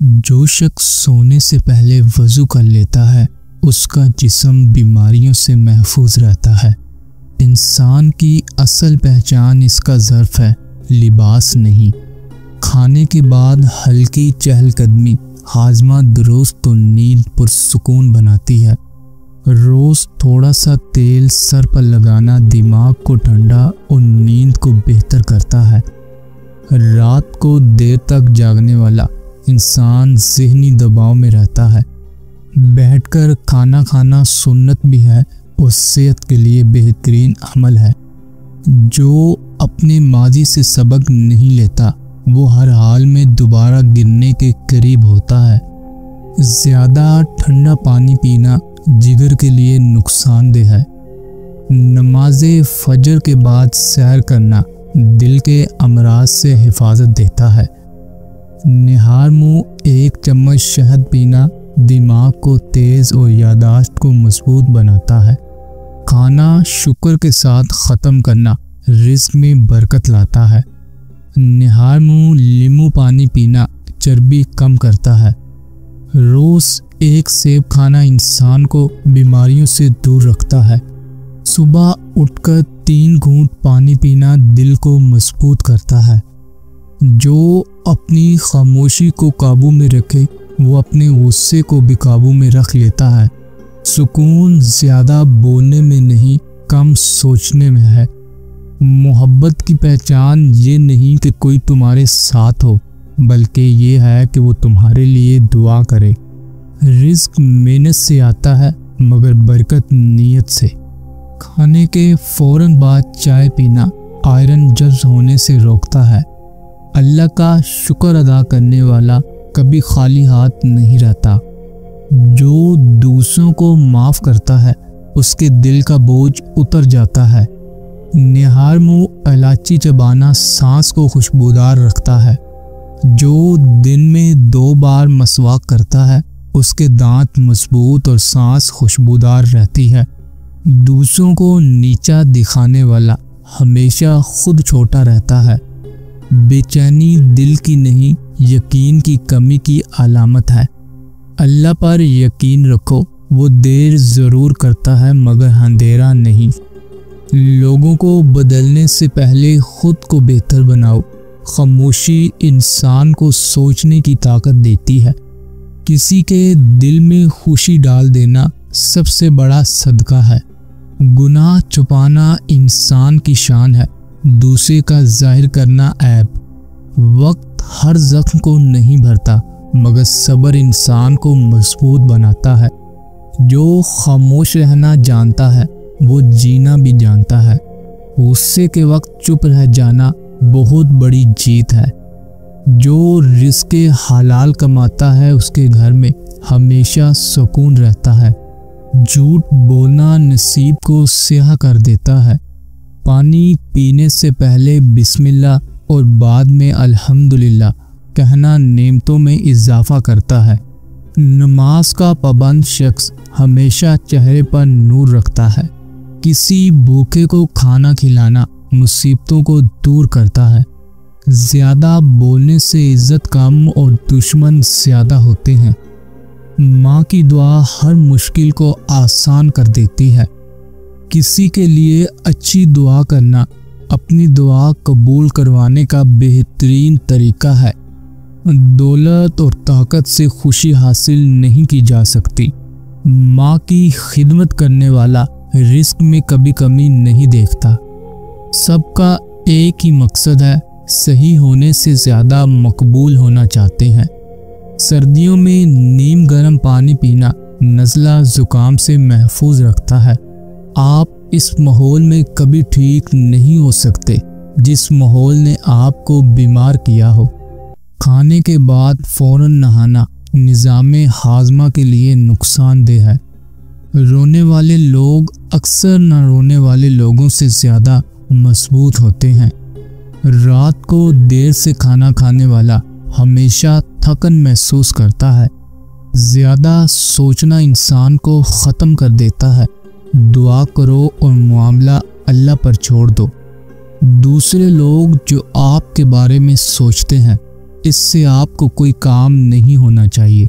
جو شخص سونے سے پہلے وضو کر لیتا ہے اس کا جسم بیماریوں سے محفوظ رہتا ہے۔ انسان کی اصل پہچان اس کا ظرف ہے، لباس نہیں۔ کھانے کے بعد ہلکی چہل قدمی ہاضمہ درست و نیند پرسکون بناتی ہے۔ روز تھوڑا سا تیل سر پر لگانا دماغ کو ٹھنڈا اور نیند کو بہتر کرتا ہے۔ رات کو دیر تک جاگنے والا انسان ذہنی دباؤ میں رہتا ہے۔ بیٹھ کر کھانا کھانا سنت بھی ہے اور صحت کے لیے بہترین عمل ہے۔ جو اپنے ماضی سے سبق نہیں لیتا وہ ہر حال میں دوبارہ گرنے کے قریب ہوتا ہے۔ زیادہ ٹھنڈا پانی پینا جگر کے لیے نقصان دہ ہے۔ نماز فجر کے بعد سیر کرنا دل کے امراض سے حفاظت دیتا ہے۔ نہار منہ 1 چمچ شہد پینا دماغ کو تیز اور یادداشت کو مضبوط بناتا ہے۔ کھانا شکر کے ساتھ ختم کرنا رزق میں برکت لاتا ہے۔ نہار منہ لیمو پانی پینا چربی کم کرتا ہے۔ روز 1 سیب کھانا انسان کو بیماریوں سے دور رکھتا ہے۔ صبح اٹھ کر 3 گھونٹ پانی پینا دل کو مضبوط کرتا ہے۔ جو اپنی خاموشی کو قابو میں رکھے وہ اپنے غصے کو بھی قابو میں رکھ لیتا ہے۔ سکون زیادہ بولنے میں نہیں، کم سوچنے میں ہے۔ محبت کی پہچان یہ نہیں کہ کوئی تمہارے ساتھ ہو، بلکہ یہ ہے کہ وہ تمہارے لیے دعا کرے۔ رزق محنت سے آتا ہے مگر برکت نیت سے۔ کھانے کے فوراً بعد چائے پینا آئرن جذب ہونے سے روکتا ہے۔ اللہ کا شکر ادا کرنے والا کبھی خالی ہاتھ نہیں رہتا۔ جو دوسروں کو معاف کرتا ہے اس کے دل کا بوجھ اتر جاتا ہے۔ نہار منہ الائچی چبانا سانس کو خوشبودار رکھتا ہے۔ جو دن میں 2 بار مسواک کرتا ہے اس کے دانت مضبوط اور سانس خوشبودار رہتی ہے۔ دوسروں کو نیچا دکھانے والا ہمیشہ خود چھوٹا رہتا ہے۔ بے چینی دل کی نہیں، یقین کی کمی کی علامت ہے۔ اللہ پر یقین رکھو، وہ دیر ضرور کرتا ہے مگر اندھیرا نہیں۔ لوگوں کو بدلنے سے پہلے خود کو بہتر بناؤ۔ خاموشی انسان کو سوچنے کی طاقت دیتی ہے۔ کسی کے دل میں خوشی ڈال دینا سب سے بڑا صدقہ ہے۔ گناہ چھپانا انسان کی شان ہے، دوسرے کا ظاہر کرنا عیب۔ وقت ہر زخم کو نہیں بھرتا مگر صبر انسان کو مضبوط بناتا ہے۔ جو خاموش رہنا جانتا ہے وہ جینا بھی جانتا ہے۔ غصے کے وقت چپ رہ جانا بہت بڑی جیت ہے۔ جو رزق حلال کماتا ہے اس کے گھر میں ہمیشہ سکون رہتا ہے۔ جھوٹ بولنا نصیب کو سیاہ کر دیتا ہے۔ پانی پینے سے پہلے بسم اللہ اور بعد میں الحمدللہ کہنا نعمتوں میں اضافہ کرتا ہے۔ نماز کا پابند شخص ہمیشہ چہرے پر نور رکھتا ہے۔ کسی بھوکے کو کھانا کھلانا مصیبتوں کو دور کرتا ہے۔ زیادہ بولنے سے عزت کم اور دشمن زیادہ ہوتے ہیں۔ ماں کی دعا ہر مشکل کو آسان کر دیتی ہے۔ کسی کے لیے اچھی دعا کرنا اپنی دعا قبول کروانے کا بہترین طریقہ ہے۔ دولت اور طاقت سے خوشی حاصل نہیں کی جا سکتی۔ ماں کی خدمت کرنے والا رزق میں کبھی کمی نہیں دیکھتا۔ سب کا ایک ہی مقصد ہے، صحیح ہونے سے زیادہ مقبول ہونا چاہتے ہیں۔ سردیوں میں نیم گرم پانی پینا نزلہ زکام سے محفوظ رکھتا ہے۔ آپ اس ماحول میں کبھی ٹھیک نہیں ہو سکتے جس ماحول نے آپ کو بیمار کیا ہو۔ کھانے کے بعد فوراً نہانا نظام ہاضمہ کے لیے نقصان دہ ہے۔ رونے والے لوگ اکثر نہ رونے والے لوگوں سے زیادہ مضبوط ہوتے ہیں۔ رات کو دیر سے کھانا کھانے والا ہمیشہ تھکن محسوس کرتا ہے۔ زیادہ سوچنا انسان کو ختم کر دیتا ہے۔ دعا کرو اور معاملہ اللہ پر چھوڑ دو۔ دوسرے لوگ جو آپ کے بارے میں سوچتے ہیں اس سے آپ کو کوئی کام نہیں ہونا چاہیے۔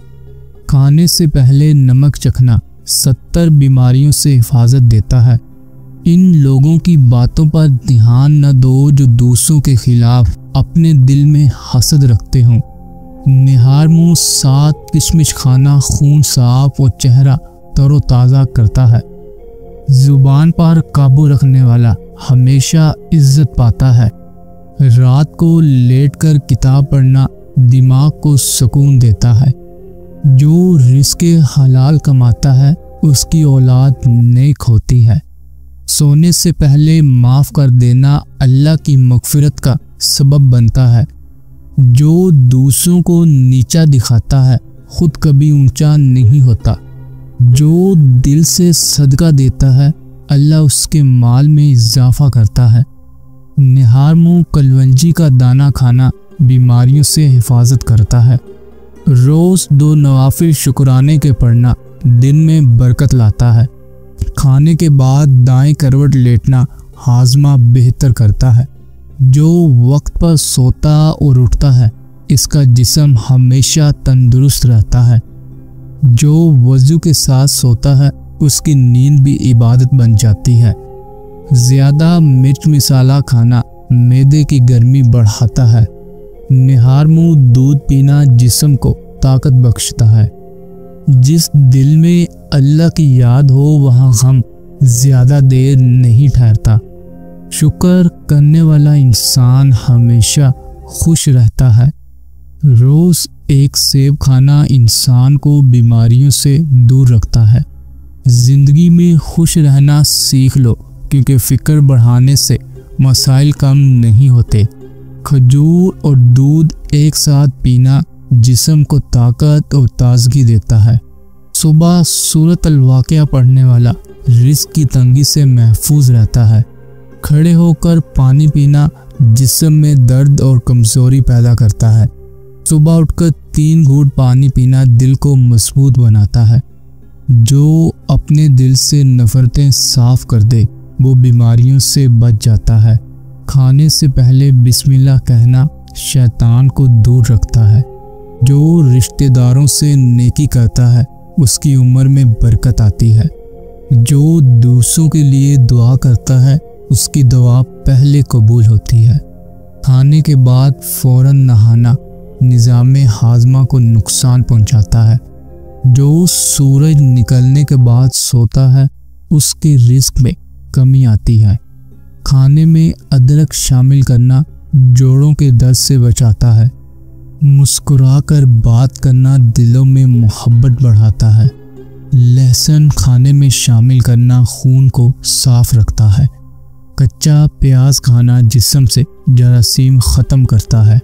کھانے سے پہلے نمک چکھنا 70 بیماریوں سے حفاظت دیتا ہے۔ ان لوگوں کی باتوں پر دھیان نہ دو جو دوسروں کے خلاف اپنے دل میں حسد رکھتے ہوں۔ نہار منہ 7 کشمش کھانا خون صاف اور چہرہ تر و تازہ کرتا ہے۔ زبان پر قابو رکھنے والا ہمیشہ عزت پاتا ہے۔ رات کو لیٹ کر کتاب پڑھنا دماغ کو سکون دیتا ہے۔ جو رزق حلال کماتا ہے اس کی اولاد نیک ہوتی ہے۔ سونے سے پہلے معاف کر دینا اللہ کی مغفرت کا سبب بنتا ہے۔ جو دوسروں کو نیچا دکھاتا ہے خود کبھی اونچا نہیں ہوتا۔ جو دل سے صدقہ دیتا ہے اللہ اس کے مال میں اضافہ کرتا ہے۔ نہار منہ کلونجی کا دانہ کھانا بیماریوں سے حفاظت کرتا ہے۔ روز 2 نوافل شکرانے کے پڑھنا دن میں برکت لاتا ہے۔ کھانے کے بعد دائیں کروٹ لیٹنا ہاضمہ بہتر کرتا ہے۔ جو وقت پر سوتا اور اٹھتا ہے اس کا جسم ہمیشہ تندرست رہتا ہے۔ جو وضو کے ساتھ سوتا ہے اس کی نیند بھی عبادت بن جاتی ہے۔ زیادہ مرچ مسالہ کھانا معدے کی گرمی بڑھاتا ہے۔ نہار منہ دودھ پینا جسم کو طاقت بخشتا ہے۔ جس دل میں اللہ کی یاد ہو وہاں غم زیادہ دیر نہیں ٹھہرتا۔ شکر کرنے والا انسان ہمیشہ خوش رہتا ہے۔ روز 1 سیب کھانا انسان کو بیماریوں سے دور رکھتا ہے۔ زندگی میں خوش رہنا سیکھ لو کیونکہ فکر بڑھانے سے مسائل کم نہیں ہوتے۔ کھجور اور دودھ ایک ساتھ پینا جسم کو طاقت اور تازگی دیتا ہے۔ صبح سورۃ الواقعہ پڑھنے والا رزق کی تنگی سے محفوظ رہتا ہے۔ کھڑے ہو کر پانی پینا جسم میں درد اور کمزوری پیدا کرتا ہے۔ صبح اٹھ کر 3 گھونٹ پانی پینا دل کو مضبوط بناتا ہے۔ جو اپنے دل سے نفرتیں صاف کر دے وہ بیماریوں سے بچ جاتا ہے۔ کھانے سے پہلے بسم اللہ کہنا شیطان کو دور رکھتا ہے۔ جو رشتہ داروں سے نیکی کرتا ہے اس کی عمر میں برکت آتی ہے۔ جو دوسروں کے لیے دعا کرتا ہے اس کی دعا پہلے قبول ہوتی ہے۔ کھانے کے بعد فوراً نہانا نظام ہاضمہ کو نقصان پہنچاتا ہے۔ جو سورج نکلنے کے بعد سوتا ہے اس کے رزق میں کمی آتی ہے۔ کھانے میں ادرک شامل کرنا جوڑوں کے درد سے بچاتا ہے۔ مسکرا کر بات کرنا دلوں میں محبت بڑھاتا ہے۔ لہسن کھانے میں شامل کرنا خون کو صاف رکھتا ہے۔ کچا پیاز کھانا جسم سے جراثیم ختم کرتا ہے۔